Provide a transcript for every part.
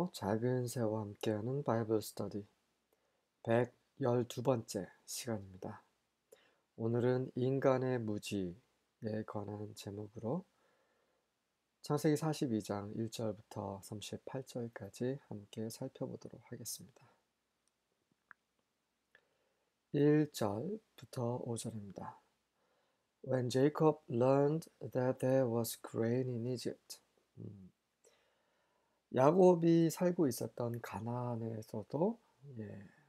안녕하세요. 작은 새와 함께하는 바이블 스터디 112번째 시간입니다. 오늘은 인간의 무지에 관한 제목으로 창세기 42장 1절부터 38절까지 함께 살펴보도록 하겠습니다. 1절부터 5절입니다. When Jacob learned that there was grain in Egypt. 야곱이 살고 있었던 가나안에서도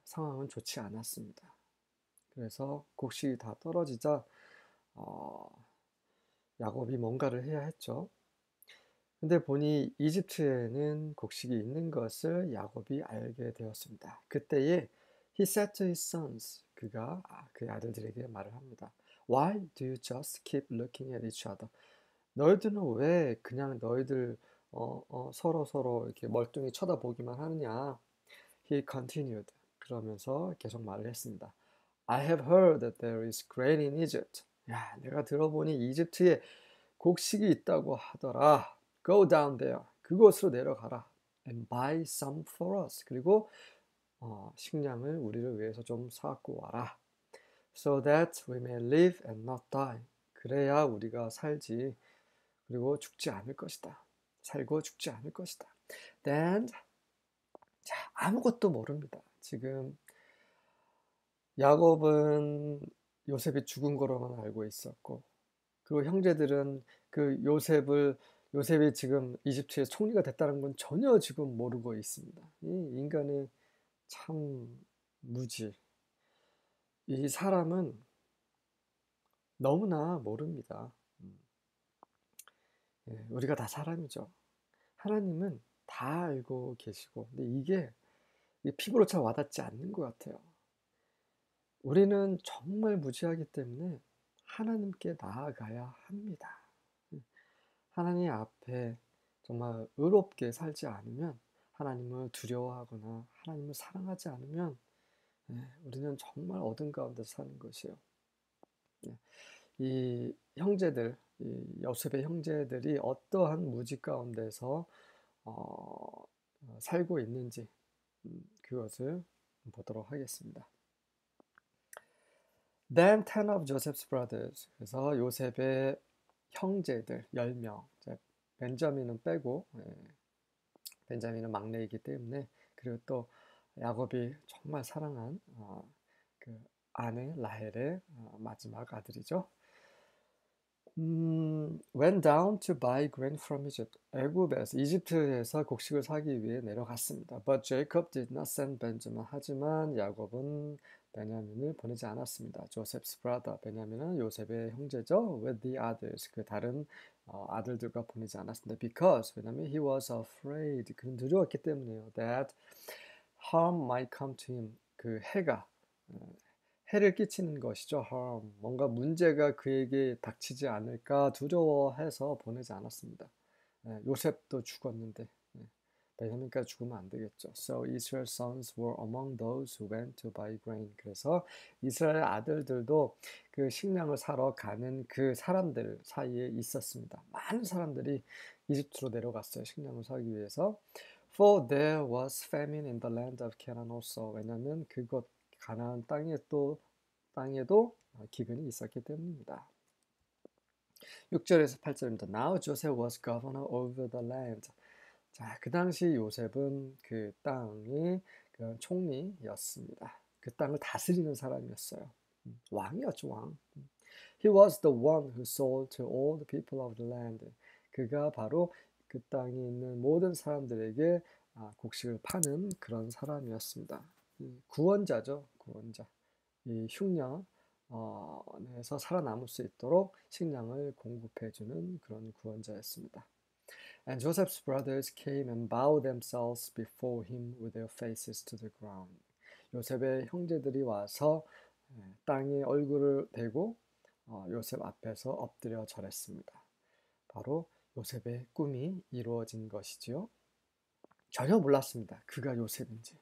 상황은 좋지 않았습니다. 그래서 곡식이 다 떨어지자 야곱이 뭔가를 해야 했죠. 근데 보니 이집트에는 곡식이 있는 것을 야곱이 알게 되었습니다. 그때에 he said to his sons, 그가 그의 아들들에게 말을 합니다. Why do you just keep looking at each other? 너희들은 왜 그냥 너희들 서로 이렇게 멀뚱히 쳐다보기만 하느냐? He continued. 그러면서 계속 말을 했습니다. I have heard that there is grain in Egypt. 야, 내가 들어보니 이집트에 곡식이 있다고 하더라. Go down there. 그곳으로 내려가라. And buy some for us. 그리고 식량을 우리를 위해서 좀 사갖고 와라. So that we may live and not die. 그래야 우리가 살지. 그리고 죽지 않을 것이다. 살고 죽지 않을 것이다. Then 아무것도 모릅니다. 지금 야곱은 요셉이 죽은 거로만 알고 있었고, 그리고 형제들은 요셉이 지금 이집트의 총리가 됐다는 건 전혀 지금 모르고 있습니다. 이 인간의 참 무지. 이 사람은 너무나 모릅니다. 우리가 다 사람이죠. 하나님은 다 알고 계시고, 근데 이게 피부로 잘 와닿지 않는 것 같아요. 우리는 정말 무지하기 때문에 하나님께 나아가야 합니다. 하나님 앞에 정말 의롭게 살지 않으면, 하나님을 두려워하거나 하나님을 사랑하지 않으면 우리는 정말 어둠 가운데서 사는 것이에요. 이 형제들, 이 요셉의 형제들이 어떠한 무지 가운데서 살고 있는지 그것을 보도록 하겠습니다. Then 10 of Joseph's brothers. 그래서 요셉의 형제들 10명. 벤자민은 빼고, 벤자민은 막내이기 때문에, 그리고 또 야곱이 정말 사랑한 그 아내 라헬의 마지막 아들이죠. Went down to buy grain from Egypt. 애굽에서 이집트에서 곡식을 사기 위해 내려갔습니다. But Jacob did not send Benjamin. 하지만 야곱은 베냐민을 보내지 않았습니다. Joseph's brother. 베냐민은 요셉의 형제죠. With the others. 그 다른 아들들과 보내지 않았습니다. Because 왜냐면 he was afraid. 그는 두려웠기 때문에요. That harm might come to him. 그 해를 끼치는 것이죠. harm. 뭔가 문제가 그에게 닥치지 않을까 두려워해서 보내지 않았습니다. 요셉도 죽었는데 베냐민까지 죽으면 안 되겠죠. So Israel's sons were among those who went to buy grain. 그래서 이스라엘 아들들도 그 식량을 사러 가는 그 사람들 사이에 있었습니다. 많은 사람들이 이집트로 내려갔어요. 식량을 사기 위해서. For there was famine in the land of Canaan also. 왜냐하면 그곳 가나안 땅에도 기근이 있었기 때문입니다. 6절에서 8절입니다. Now Joseph was governor over the land. 자, 그 당시 요셉은 그 땅의 그 총리였습니다. 그 땅을 다스리는 사람이었어요. 왕이었죠, 왕. He was the one who sold to all the people of the land. 그가 바로 그 땅에 있는 모든 사람들에게 곡식을 파는 그런 사람이었습니다. 구원자죠, 구원자. 이 흉년에서 살아남을 수 있도록 식량을 공급해주는 그런 구원자였습니다. And Joseph's brothers came and bowed themselves before him with their faces to the ground. 요셉의 형제들이 와서 땅에 얼굴을 대고 요셉 앞에서 엎드려 절했습니다. 바로 요셉의 꿈이 이루어진 것이지요. 전혀 몰랐습니다. 그가 요셉인지.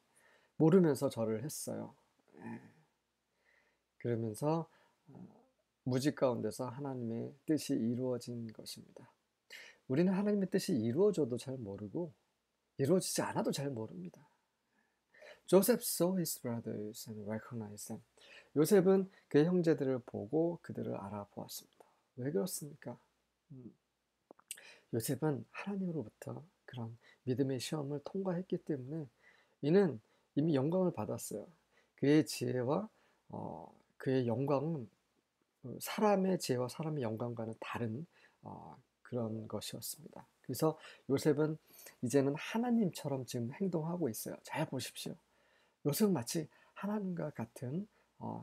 모르면서 절을 했어요. 그러면서 무지 가운데서 하나님의 뜻이 이루어진 것입니다. 우리는 하나님의 뜻이 이루어져도 잘 모르고 이루어지지 않아도 잘 모릅니다. Joseph saw his brothers and recognized them. 요셉은 그의 형제들을 보고 그들을 알아보았습니다. 왜 그렇습니까? 요셉은 하나님으로부터 그런 믿음의 시험을 통과했기 때문에 이는 이미 영광을 받았어요. 그의 지혜와 그의 영광은 사람의 지혜와 사람의 영광과는 다른 그런 것이었습니다. 그래서 요셉은 이제는 하나님처럼 지금 행동하고 있어요. 잘 보십시오. 요셉은 마치 하나님과 같은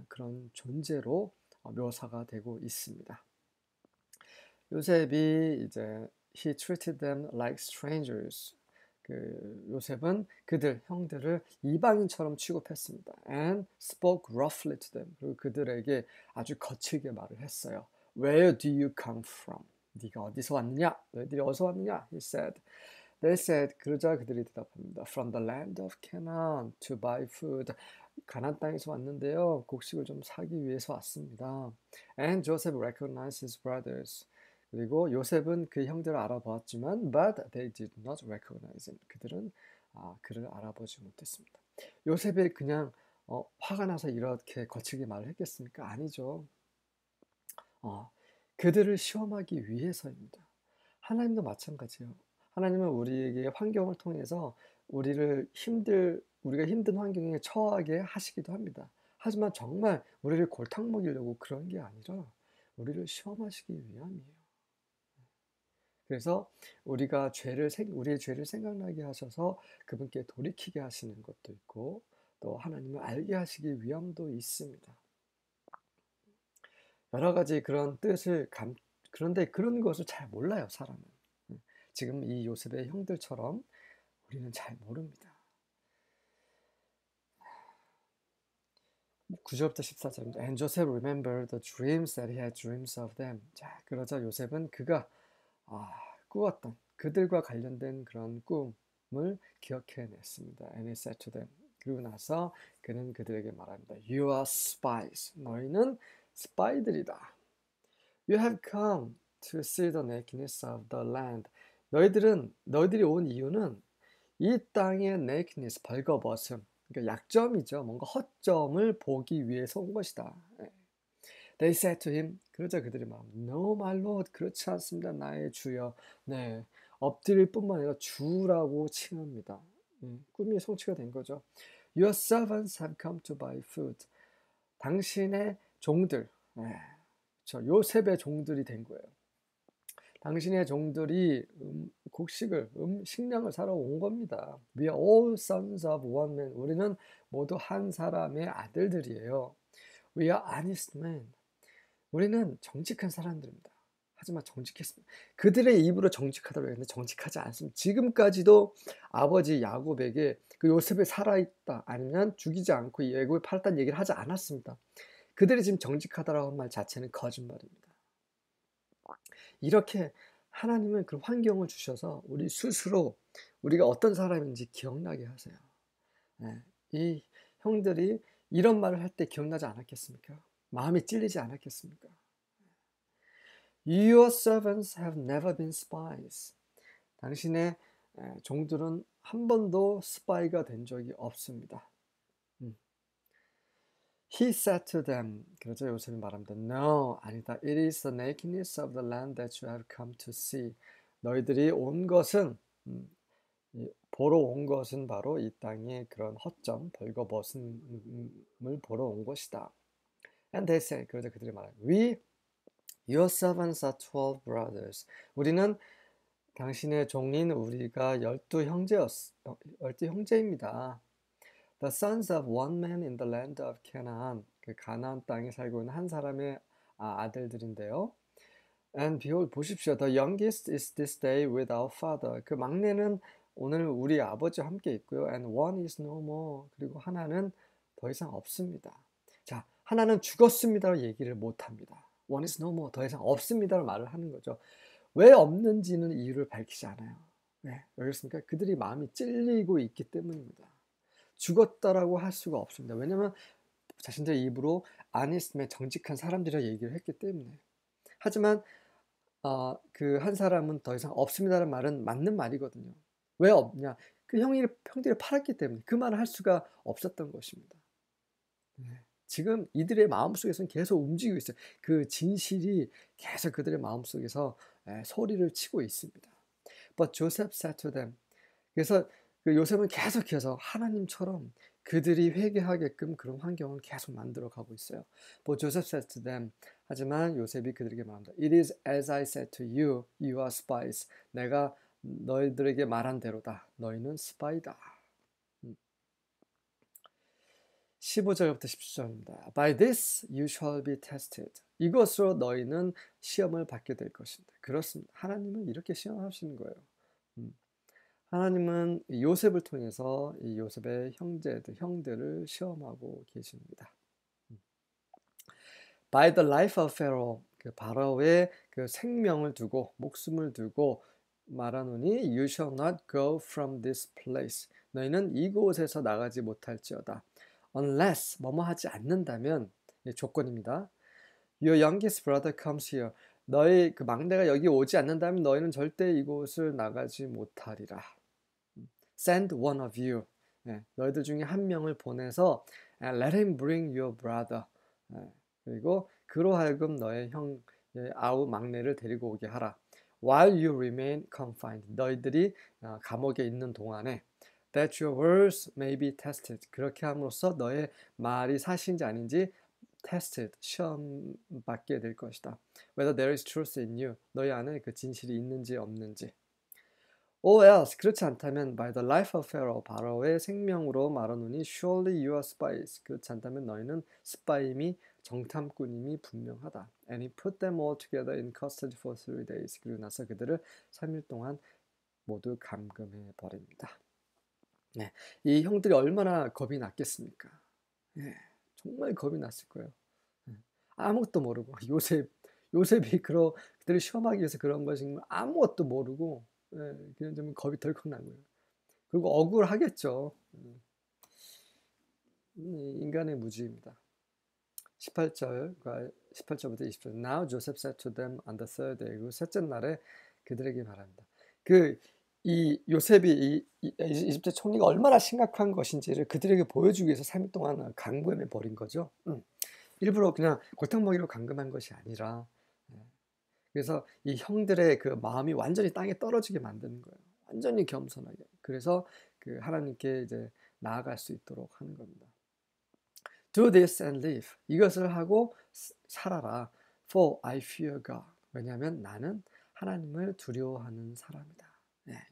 그런 존재로 묘사가 되고 있습니다. 요셉이 이제 he treated them like strangers. 그 요셉은 그들 형들을 이방인처럼 취급했습니다. And spoke roughly to them. 그리고 그들에게 아주 거칠게 말을 했어요. Where do you come from? 네가 어디서 왔느냐? 너희들이 어디서 왔느냐? He said. They said. 그러자 그들이 대답합니다. From the land of Canaan to buy food. 가나안 땅에서 왔는데요. 곡식을 좀 사기 위해서 왔습니다. And Joseph recognized his brothers. 그리고 요셉은 그 형들을 알아보았지만 but they did not recognize him. 그들은 그를 알아보지 못했습니다. 요셉이 그냥 화가 나서 이렇게 거칠게 말을 했겠습니까? 아니죠. 그들을 시험하기 위해서입니다. 하나님도 마찬가지예요. 하나님은 우리에게 환경을 통해서 우리가 힘든 환경에 처하게 하시기도 합니다. 하지만 정말 우리를 골탕 먹이려고 그런 게 아니라 우리를 시험하시기 위함이에요. 그래서 우리의 죄를 생각나게 하셔서 그분께 돌이키게 하시는 것도 있고 또 하나님을 알게 하시기 위함도 있습니다. 여러 가지 그런 뜻을 그런데 그런 것을 잘 몰라요, 사람은. 지금 이 요셉의 형들처럼 우리는 잘 모릅니다. 9절부터 14절입니다. And Joseph remembered the dreams that he had dreams of them. 자, 그러자 요셉은 그가 꾸었던 그들과 관련된 그런 꿈을 기억해냈습니다. And he said to them. 그리고 나서 그는 그들에게 말합니다. You are spies. 너희는 스파이들이다. You have come to see the nakedness of the land. 너희들이 온 이유는 이 땅의 nakedness, 벌거벗음, 그러니까 약점이죠. 뭔가 허점을 보기 위해서 온 것이다. They said to him, 그러자 그들이 말합니다. No, my lord, 그렇지 않습니다. 나의 주여. 네, 엎드릴 뿐만 아니라 주라고 칭합니다. 꿈이 성취가 된 거죠. Your servants have come to buy food. 당신의 종들, 요셉의 종들이 된 거예요. 당신의 종들이 식량을 사러 온 겁니다. We are all sons of one man. 우리는 모두 한 사람의 아들들이에요. We are honest men. 우리는 정직한 사람들입니다. 하지만 정직했습니다. 그들의 입으로 정직하다고 했는데 정직하지 않습니다. 지금까지도 아버지 야곱에게 그 요셉이 살아있다 아니면 죽이지 않고 야곱을 팔았다는 얘기를 하지 않았습니다. 그들이 지금 정직하다라고 한 말 자체는 거짓말입니다. 이렇게 하나님은 그 환경을 주셔서 우리 스스로 우리가 어떤 사람인지 기억나게 하세요. 이 형들이 이런 말을 할 때 기억나지 않았겠습니까? 마음이 찔리지 않았겠습니까? Your servants have never been spies. 당신의 종들은 한 번도 스파이가 된 적이 없습니다. He said to them, 그러자 요셉이 말합니다. No, 아니다. It is the nakedness of the land that you have come to see. 너희들이 온 것은 보러 온 것은 바로 이 땅의 그런 허점, 벌거벗음을 보러 온 것이다. And they said, 그러자 그들이 말합니다. Your servants are 12 brothers. 우리는 당신의 종인 우리가 12형제입니다. The sons of one man in the land of Canaan. 그 가나안 땅에 살고 있는 한 사람의 아들들인데요. And behold, 보십시오. The youngest is this day with our father. 그 막내는 오늘 우리 아버지와 함께 있고요. And one is no more. 그리고 하나는 더 이상 없습니다. 자, 하나는 죽었습니다로 얘기를 못합니다. One is no more. 더 이상 없습니다로 말을 하는 거죠. 왜 없는지는 이유를 밝히지 않아요. 왜 그렇습니까? 그들이 마음이 찔리고 있기 때문입니다. 죽었다라고 할 수가 없습니다. 왜냐하면 자신들의 입으로 아니스트의 정직한 사람들이라 얘기를 했기 때문에. 하지만 그 한 사람은 더 이상 없습니다라는 말은 맞는 말이거든요. 왜 없냐? 그 형들이 팔았기 때문에 그 말을 할 수가 없었던 것입니다. 네. 지금 이들의 마음속에서는 계속 움직이고 있어요. 그 진실이 계속 그들의 마음속에서 소리를 치고 있습니다. But Joseph said to them. 그래서 그 요셉은 계속해서 하나님처럼 그들이 회개하게끔 그런 환경을 계속 만들어 가고 있어요. But Joseph said to them. 하지만 요셉이 그들에게 말합니다. It is as I said to you, you are spies. 내가 너희들에게 말한 대로다. 너희는 스파이다. 15절부터 17절입니다. By this you shall be tested. 이것으로 너희는 시험을 받게 될 것입니다. 그렇습니다. 하나님은 이렇게 시험하시는 거예요. 하나님은 요셉을 통해서 이 요셉의 형들을 시험하고 계십니다. By the life of Pharaoh, 그 바로의 그 생명을 두고 목숨을 두고 말하노니 you shall not go from this place. 너희는 이곳에서 나가지 못할지어다. Unless 뭐뭐 하지 않는다면 조건입니다. Your youngest brother comes here. 너희 그 막내가 여기 오지 않는다면 너희는 절대 이곳을 나가지 못하리라. Send one of you. 너희들 중에 한 명을 보내서 let him bring your brother. 그리고 그로 하여금 너의 형 아우 막내를 데리고 오게 하라. While you remain confined. 너희들이 감옥에 있는 동안에 that your words may be tested. 그렇게 함으로써 너의 말이 사실인지 아닌지 tested, 시험 받게 될 것이다. Whether there is truth in you. 너희 안에 그 진실이 있는지 없는지. Or else, 그렇지 않다면 by the life of Pharaoh, 바로의 생명으로 말하노니 surely you are spies. 그렇지 않다면 너희는 스파임이 정탐꾼임이 분명하다. And he put them all together in custody for 3 days. 그리고 나서 그들을 3일 동안 모두 감금해 버립니다. 네, 이 형들이 얼마나 겁이 났겠습니까? 네, 정말 겁이 났을 거예요. 아무것도 모르고 요셉이 그들을 시험하기 위해서 그런 것인 아무것도 모르고 그냥 좀 겁이 덜컥 난 거예요. 그리고 억울하겠죠. 인간의 무지입니다. 18절부터 20절. Now Joseph said to them on the third day. 그 셋째 날에 그들에게 말합니다. 이 요셉이 이집트 총리가 얼마나 심각한 것인지를 그들에게 보여주기 위해서 3일 동안 강금해 버린 거죠. 일부러 그냥 골탕 먹이로 감금한 것이 아니라 그래서 이 형들의 그 마음이 완전히 땅에 떨어지게 만드는 거예요. 완전히 겸손하게. 그래서 그 하나님께 이제 나아갈 수 있도록 하는 겁니다. Do this and live. 이것을 하고 살아라. For I fear God. 왜냐하면 나는 하나님을 두려워하는 사람이다.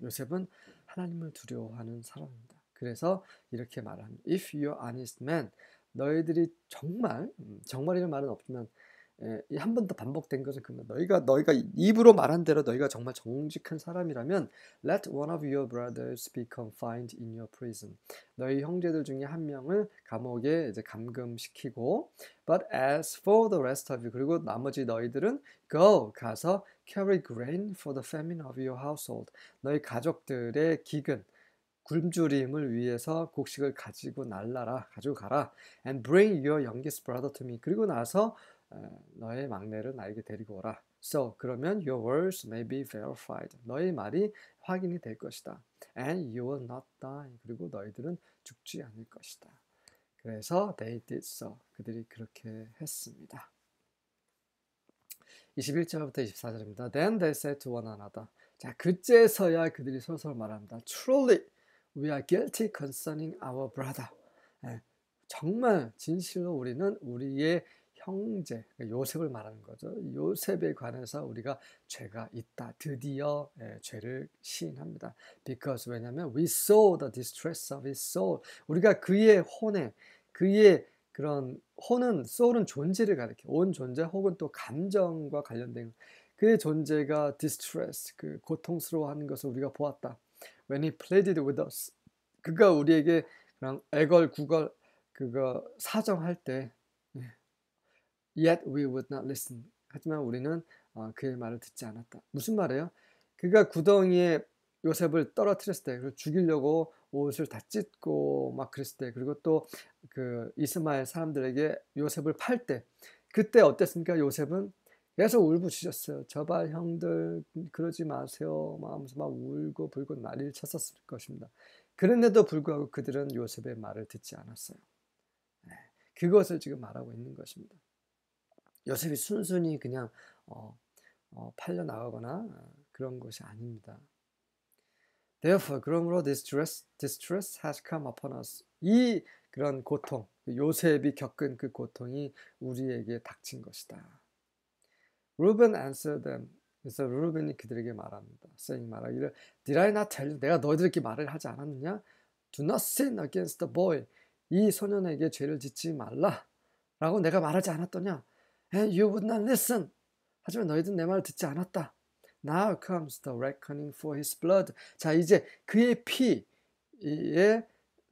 요셉은 하나님을 두려워하는 사람입니다. 그래서 이렇게 말합니다. If you are honest man, 너희들이 정말이라는 말은 없지만 한 번 더 반복된 것은 너희가 입으로 말한 대로 너희가 정말 정직한 사람이라면 let one of your brothers be confined in your prison. 너희 형제들 중에 한 명을 감옥에 이제 감금시키고 but as for the rest of you 그리고 나머지 너희들은 가서 carry grain for the famine of your household. 너희 가족들의 기근 굶주림을 위해서 곡식을 가지고 가라. And bring your youngest brother to me. 그리고 나서 너의 막내를 나에게 데리고 오라. So, 그러면 your words may be verified. 너의 말이 확인이 될 것이다. And you will not die. 그리고 너희들은 죽지 않을 것이다. 그래서 they did so. 그들이 그렇게 했습니다. 21절부터 24절입니다. Then they said to one another. 자, 그제서야 그들이 서로 말합니다. Truly, we are guilty concerning our brother. 정말 진실로 우리는 우리의 형제, 요셉을 말하는 거죠. 요셉에 관해서 우리가 죄가 있다. 드디어 죄를 시인합니다. Because 왜냐하면 we saw the distress of his soul. 우리가 그의 그의 그런 혼은 soul은 존재를 가리켜. 온 존재 혹은 또 감정과 관련된 그의 존재가 distress, 그 고통스러워하는 것을 우리가 보았다. When he pleaded with us, 그가 우리에게 그냥 애걸구걸 그거 사정할 때 Yet we would not listen. 하지만 우리는 그의 말을 듣지 않았다. 무슨 말이에요? 그가 구덩이에 요셉을 떨어뜨렸을 때, 그리고 죽이려고 옷을 다 찢고 막 그랬을 때, 그리고 또 그 이스마엘 사람들에게 요셉을 팔 때, 그때 어땠습니까? 요셉은 계속 울부짖었어요. 저발 형들 그러지 마세요. 막 하면서 막 울고 불고 난리를 쳤었을 것입니다. 그런데도 불구하고 그들은 요셉의 말을 듣지 않았어요. 네, 그것을 지금 말하고 있는 것입니다. 요셉이 순순히 그냥 팔려 나가거나 그런 것이 아닙니다. Therefore, 그러므로 distress has come upon us. 이 그런 고통, 요셉이 겪은 그 고통이 우리에게 닥친 것이다. Reuben answered them. 그래서 루벤이 그들에게 말합니다. saying 말하기를 Did I not tell you? 내가 너희들에게 말을 하지 않았느냐? Do not sin against the boy. 이 소년에게 죄를 짓지 말라. 라고 내가 말하지 않았더냐? And you would not listen. 하지만 너희들은 내 말을 듣지 않았다. Now comes the reckoning for his blood. 자, 이제 그의 피에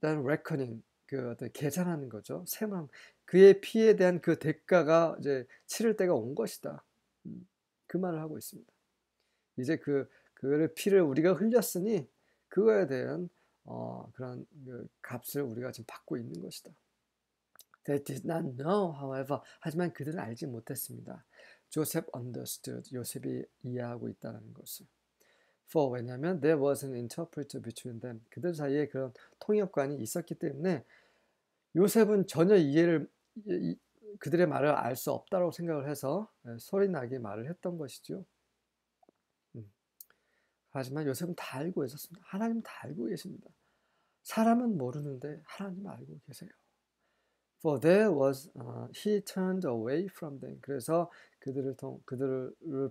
대한 reckoning, 그 어떤 계산하는 거죠. 세망. 그의 피에 대한 그 대가가 이제 치를 때가 온 것이다. 그 말을 하고 있습니다. 이제 그를 피를 우리가 흘렸으니 그거에 대한 그런 그 값을 우리가 지금 받고 있는 것이다. They did not know, however. 하지만 그들은 알지 못했습니다. Joseph understood. 요셉이 이해하고 있다는 것을. For 왜냐하면 there was an interpreter between them. 그들 사이에 그런 통역관이 있었기 때문에 요셉은 전혀 그들의 말을 알 수 없다고 생각을 해서 소리나게 말을 했던 것이죠. 하지만 요셉은 다 알고 있었습니다. 하나님은 다 알고 계십니다. 사람은 모르는데 하나님은 알고 계세요. For there was, he turned away from them. 그래서 그들을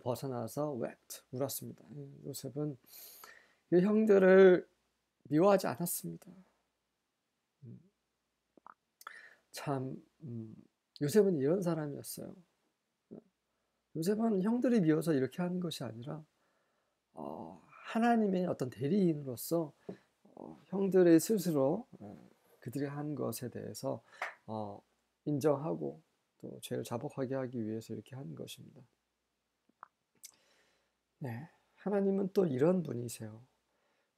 벗어나서 wept, 울었습니다. 요셉은 그 형들을 미워하지 않았습니다. 참, 요셉은 이런 사람이었어요. 요셉은 형들이 미워서 이렇게 하는 것이 아니라 하나님의 어떤 대리인으로서 형들이 스스로 그들이 한 것에 대해서 인정하고 또 죄를 자복하게 하기 위해서 이렇게 하는 것입니다. 네, 하나님은 또 이런 분이세요.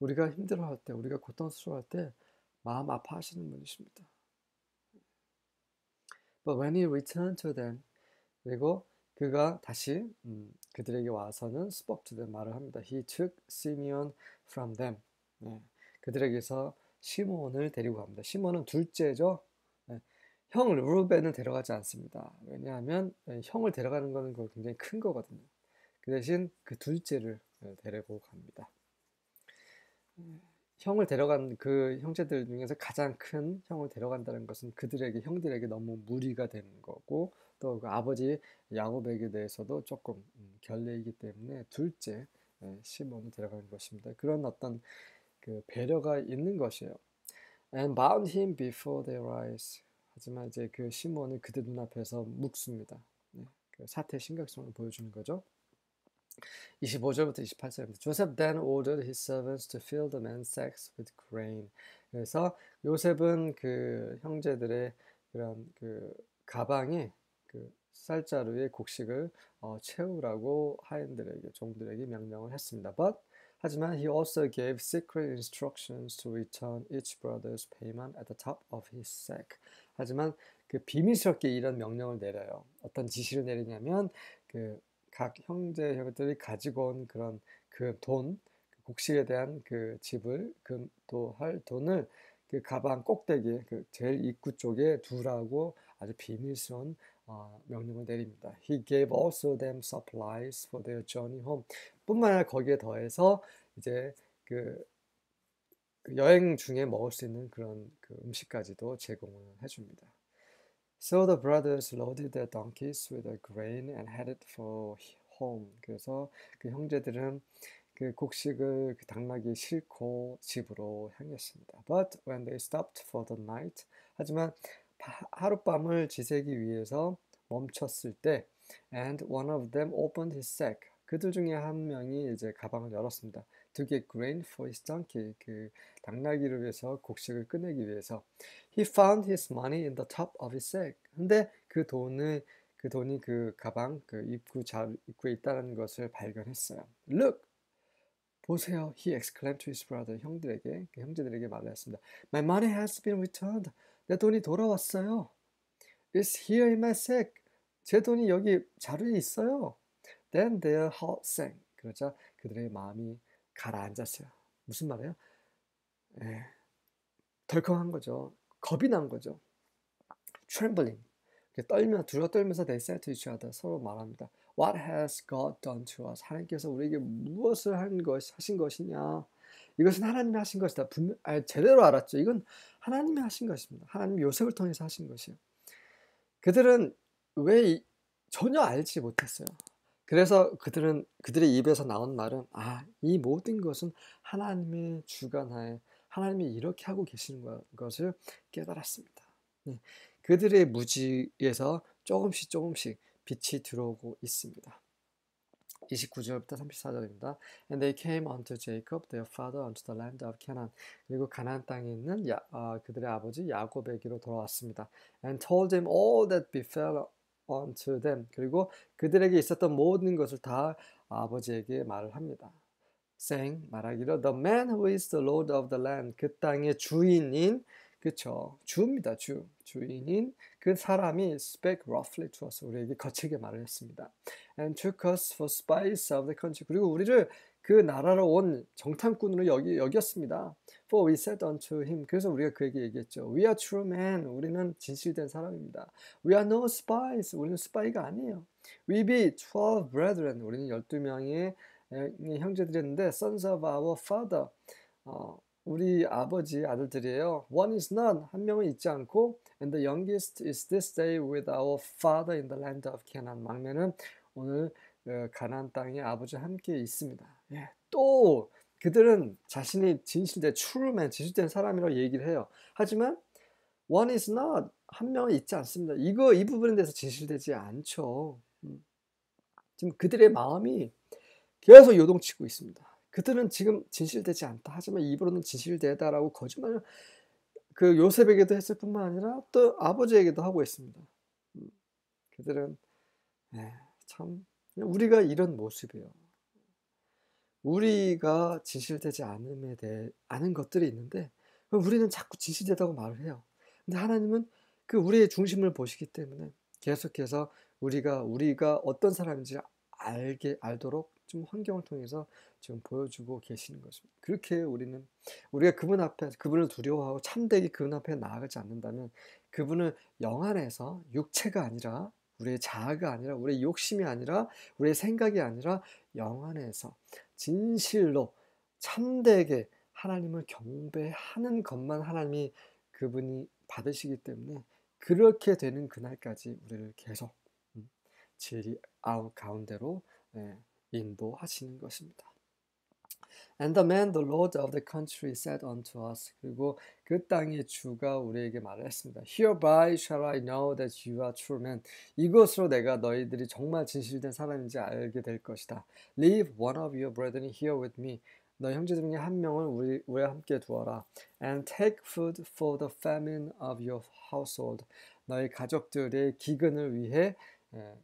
우리가 힘들어할 때, 우리가 고통스러워할 때 마음 아파하시는 분이십니다. But when he returned to them, 그리고 그가 다시 그들에게 와서는 spoke to them, 말을 합니다. He took Simeon from them. 네, 그들에게서 시몬을 데리고 갑니다. 시몬은 둘째죠. 네, 형 루벤을 데려가지 않습니다. 왜냐하면 형을 데려가는 것은 굉장히 큰 거거든요. 그 대신 그 둘째를 데리고 갑니다. 형을 데려간 그 형제들 중에서 가장 큰 형을 데려간다는 것은 형들에게 너무 무리가 되는 거고 또 그 아버지 야곱에게 대해서도 조금 결례이기 때문에 둘째 시몬을 데려가는 것입니다. 그런 어떤 그 배려가 있는 것이에요. And bound him before their eyes. 하지만 이제 그 시몬을 그들 눈앞에서 묶습니다. 그 사태의 심각성을 보여주는 거죠. 25절부터 28절입니다. Joseph then ordered his servants to fill the men's sacks with grain. 그래서 요셉은 그 형제들의 그런 그 가방에 그 쌀자루에 곡식을 채우라고 하인들에게 종들에게 명령을 했습니다. 하지만 he also gave secret instructions to return each brother's payment at the top of his sack. 하지만 그 비밀스럽게 이런 명령을 내려요. 어떤 지시를 내리냐면 각 형제들이 가지고 온 그런 그 곡식에 대한 그 지불, 할 돈을 그 가방 꼭대기에 제일 입구 쪽에 두라고 아주 비밀스러운 명령을 내립니다. He gave also them supplies for their journey home. 뿐만 아니라 거기에 더해서 이제 그 여행 중에 먹을 수 있는 그런 그 음식까지도 제공을 해줍니다. So the brothers loaded their donkeys with the grain and headed for home. 그래서 그 형제들은 그 곡식을 그 당나귀에 싣고 집으로 향했습니다. But when they stopped for the night, 하지만 하룻밤을 지새기 위해서 멈췄을 때, and one of them opened his sack. 그들 중에 한 명이 이제 가방을 열었습니다. To get grain for his donkey. 그 당나귀를 위해서 곡식을 꺼내기 위해서. He found his money in the top of his sack. 근데 그 돈이 그 가방 그 입구에 있다는 것을 발견했어요. Look, 보세요. He exclaimed to his brother. 형제들에게 말을 했습니다. My money has been returned. 내 돈이 돌아왔어요. It's here in my sack. 제 돈이 여기 자루에 있어요. Then their heart sank. 그러자 그들의 마음이 가라앉았어요. 무슨 말이에요? 덜컹한 거죠. 겁이 난 거죠. trembling. 두려 떨면서 they said to each other. 서로 말합니다. What has God done to us? 하나님께서 우리에게 무엇을 하신 것이냐? 이것은 하나님이 하신 것이다. 제대로 알았죠. 이건 하나님이 하신 것입니다. 하나님이 요셉을 통해서 하신 것이에요. 그들은 왜 전혀 알지 못했어요. 그래서 그들의 입에서 나온 말은 이 모든 것은 하나님의 주관하에 하나님이 이렇게 하고 계시는 것을 깨달았습니다. 네, 그들의 무지에서 조금씩 빛이 들어오고 있습니다. 29절부터 34절입니다. And they came unto Jacob, their father, unto the land of Canaan. 그리고 가나안 땅에 있는 그들의 아버지 야곱에게로 돌아왔습니다. And told him all that befell unto them. 그리고 그들에게 있었던 모든 것을 다 아버지에게 말을 합니다. saying, 말하기로 the man who is the lord of the land. 그 땅의 주인인, 그쵸, 주입니다. 주인인 그 사람이 speak roughly to us. 우리에게 거칠게 말을 했습니다. And took us for spies of the country. 그리고 우리를 그 나라로 온 정탐꾼으로 여겼습니다. For we said unto him. 그래서 우리가 그에게 얘기했죠. We are true men. 우리는 진실된 사람입니다. We are no spies. 우리는 스파이가 아니에요. We be 12 brethren. 우리는 12명의 형제들이었는데 sons of our father. 우리 아버지 아들들이에요. One is none. 한 명은 있지 않고 and the youngest is this day with our father in the land of Canaan. 막내는 오늘 가나안 땅에 아버지와 함께 있습니다. 예, 또 그들은 자신이 trueman, 진실된 사람이라고 얘기를 해요. 하지만 one is not. 한 명은 있지 않습니다. 이 부분에 대해서 진실되지 않죠. 지금 그들의 마음이 계속 요동치고 있습니다. 그들은 지금 진실되지 않다. 하지만 입으로는 진실되다라고 거짓말을 그 요셉에게도 했을 뿐만 아니라 또 아버지에게도 하고 있습니다. 그들은 참 우리가 이런 모습이에요. 우리가 진실되지 않은 것들이 있는데 우리는 자꾸 진실되다고 말을 해요. 근데 하나님은 그 우리의 중심을 보시기 때문에 계속해서 우리가 어떤 사람인지 알도록 좀 환경을 통해서 지금 보여주고 계시는 것입니다. 그렇게 우리가 그분을 두려워하고 참되게 그분 앞에 나아가지 않는다면 그분을 영 안에서 육체가 아니라 우리의 자아가 아니라 우리의 욕심이 아니라 우리의 생각이 아니라 영 안에서 진실로 참되게 하나님을 경배하는 것만 하나님이 그분이 받으시기 때문에 그렇게 되는 그날까지 우리를 계속 진리 가운데로 인도하시는 것입니다. And the man, the lord of the country, said unto us. 그리고 그 땅의 주가 우리에게 말을 했습니다. Hereby shall I know that you are true men. 이것으로 내가 너희들이 정말 진실된 사람인지 알게 될 것이다. Leave one of your brethren here with me. 너희 형제들 중에 한 명을 우리와 함께 두어라. And take food for the famine of your household. 너희 가족들의 기근을 위해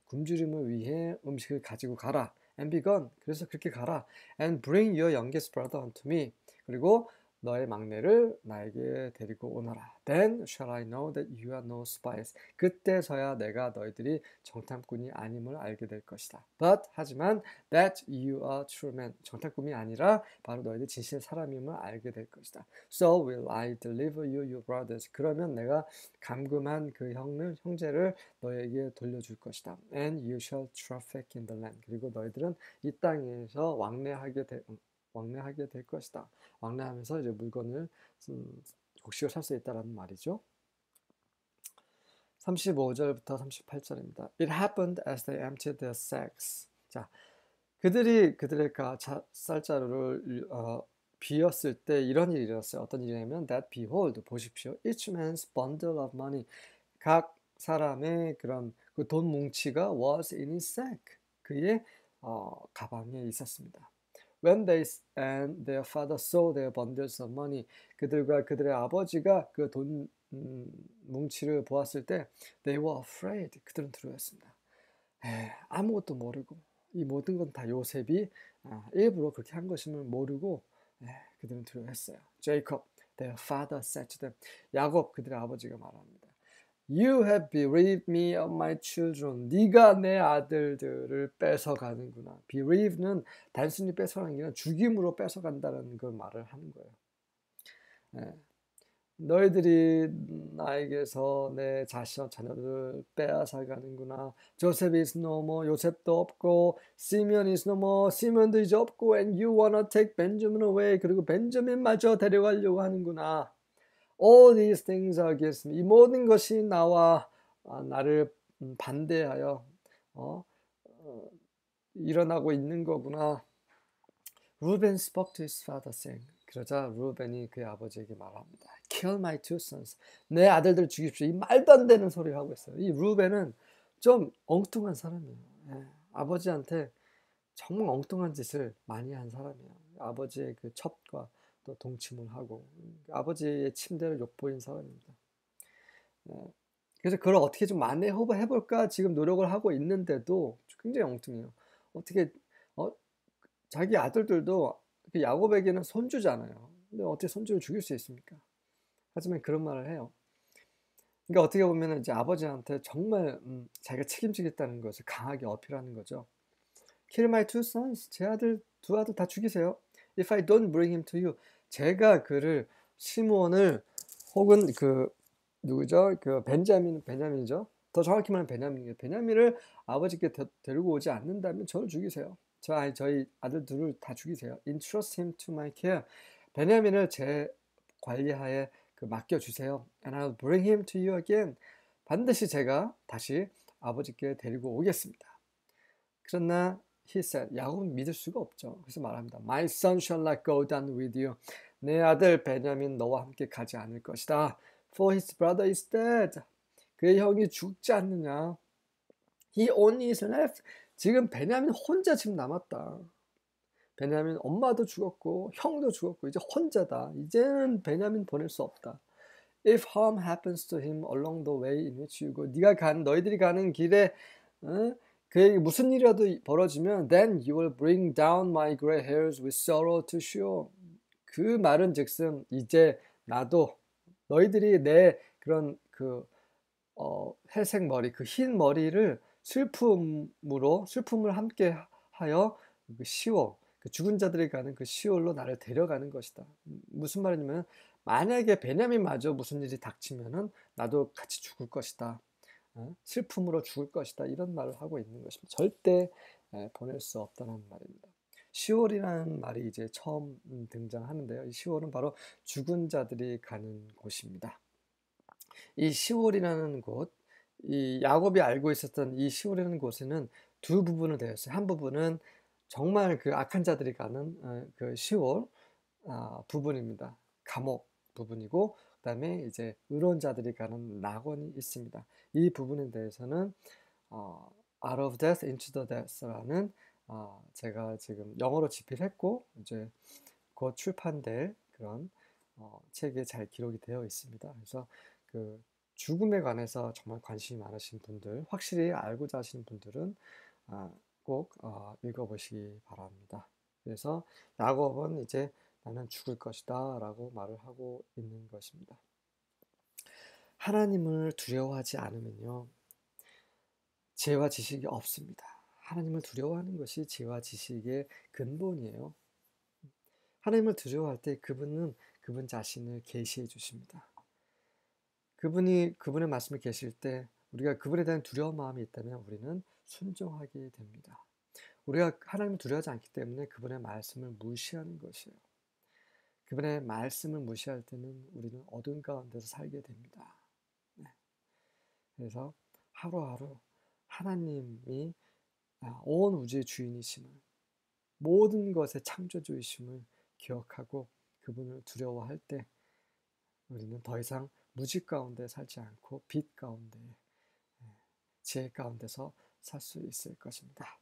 굶주림을 위해 음식을 가지고 가라. And be gone. 그래서 그렇게 가라. And bring your youngest brother unto me. 그리고 너의 막내를 나에게 데리고 오너라. Then shall I know that you are no spies. 그때서야 내가 너희들이 정탐꾼이 아님을 알게 될 것이다. But 하지만 that you are true men. 정탐꾼이 아니라 바로 너희들 진실의 사람임을 알게 될 것이다. So will I deliver you your brothers. 그러면 내가 감금한 그 형제를 너에게 돌려줄 것이다. And you shall traffic in the land. 그리고 너희들은 이 땅에서 왕래하게 될 것이다. 왕래하면서 이제 물건을 곡식을 살 수 있다라는 말이죠. 35절부터 38절입니다. It happened as they emptied their sacks. 자, 그들의 쌀자루를 비었을 때 이런 일이 일어났어요. 어떤 일이냐면 that behold, 보십시오. Each man's bundle of money. 각 사람의 그런 그 돈 뭉치가 was in his sack. 그의 가방에 있었습니다. When they and their father saw their bundles of money, 그들과 그들의 아버지가 그 돈 뭉치를 보았을 때 they were afraid. 그들은 두려웠습니다. 아무것도 모르고 이 모든 건 다 요셉이 일부러 그렇게 한 것임을 모르고 그들은 두려워했어요. Jacob, their father said to them. 야곱, 그들의 아버지가 말합니다. You have bereaved me of my children. 네가 내 아들들을 뺏어가는구나. bereave는 단순히 뺏어가는 게 아니라 죽임으로 뺏어간다는 걸 말을 하는 거예요. 너희들이 나에게서 내 자녀들을 빼앗아가는구나. 조셉 is no more. 요셉도 없고, 시meon is no more. 시몬도 이제 없고, and you wanna take Benjamin away. 그리고 벤자민마저 데려가려고 하는구나. All these things are against me. 이 모든 것이 나를 반대하여 일어나고 있는 거구나. Reuben spoke to his father saying. 그러자 루벤이 그의 아버지에게 말합니다. Kill my two sons. 내 아들들 죽입시오. 이 말도 안 되는 소리를 하고 있어요. 이 루벤은 좀 엉뚱한 사람이에요. 예, 아버지한테 정말 엉뚱한 짓을 많이 한 사람이에요. 아버지의 그 첩과 또 동침을 하고 아버지의 침대를 욕보인 사람입니다. 예, 그래서 그걸 어떻게 좀 만회해볼까 지금 노력을 하고 있는데도 굉장히 엉뚱해요. 어떻게 자기 아들들도 야곱에게는 손주잖아요. 근데 어떻게 손주를 죽일 수 있습니까? 하지만 그런 말을 해요. 그러니까 어떻게 보면 이제 아버지한테 정말 자기가 책임지겠다는 것을 강하게 어필하는 거죠. Kill my two sons. 제 두 아들 다 죽이세요. If I don't bring him to you. 제가 그를 시므온을 혹은 누구죠? 베냐민이죠. 더 정확히 말하면 베냐민이에요. 베냐민을 아버지께 데리고 오지 않는다면 저를 죽이세요. 저희 아들 둘을 다 죽이세요. Entrust him to my care. 베냐민을 제 관리하에 맡겨주세요. And I'll bring him to you again. 반드시 제가 다시 아버지께 데리고 오겠습니다. 그러나 he said, 야곱은 믿을 수가 없죠. 그래서 말합니다. My son shall not go down with you. 내 아들 베냐민 너와 함께 가지 않을 것이다. For his brother is dead. 그의 형이 죽지 않느냐. He only is left. 지금 베냐민 혼자 지금 남았다. 베냐민 엄마도 죽었고 형도 죽었고 이제 혼자다. 이제는 베냐민 보낼 수 없다. If harm happens to him along the way in which you go. 너희들이 가는 길에 그에게 무슨 일이라도 벌어지면 then you will bring down my gray hairs with sorrow to Sheol. 그 말은 즉슨 이제 나도 너희들이 내 그런 회색 머리, 그 흰 머리를 슬픔을 함께 하여 시올, 죽은 자들이 가는 그 시올로 나를 데려가는 것이다. 무슨 말이냐면 만약에 베냐민마저 무슨 일이 닥치면은 나도 같이 죽을 것이다. 슬픔으로 죽을 것이다. 이런 말을 하고 있는 것입니다. 절대 보낼 수 없다는 말입니다. 시올이라는 말이 이제 처음 등장하는데요. 이 시올은 바로 죽은 자들이 가는 곳입니다. 이 시올이라는 곳, 이 야곱이 알고 있었던 이 시올이라는 곳에는 두 부분으로 되어 있어요. 한 부분은 정말 그 악한 자들이 가는 그 시올 부분입니다. 감옥 부분이고, 그다음에 이제 의로운 자들이 가는 낙원이 있습니다. 이 부분에 대해서는 Out of Death into the Death라는 제가 지금 영어로 집필했고 이제 곧 출판될 그런 책에 잘 기록이 되어 있습니다. 그래서 그 죽음에 관해서 정말 관심이 많으신 분들, 확실히 알고자 하시는 분들은 꼭 읽어보시기 바랍니다. 그래서 야곱은 이제 나는 죽을 것이다 라고 말을 하고 있는 것입니다. 하나님을 두려워하지 않으면요, 지혜와 지식이 없습니다. 하나님을 두려워하는 것이 지혜와 지식의 근본이에요. 하나님을 두려워할 때 그분은 그분 자신을 계시해 주십니다. 그분의 말씀을 계실 때 우리가 그분에 대한 두려운 마음이 있다면 우리는 순종하게 됩니다. 우리가 하나님을 두려워하지 않기 때문에 그분의 말씀을 무시하는 것이에요. 그분의 말씀을 무시할 때는 우리는 어둠 가운데서 살게 됩니다. 네. 그래서 하루하루 하나님이 온 우주의 주인이심을, 모든 것의 창조주이심을 기억하고 그분을 두려워할 때 우리는 더 이상 무지 가운데 살지 않고 빛 가운데, 지혜 가운데서 살 수 있을 것입니다.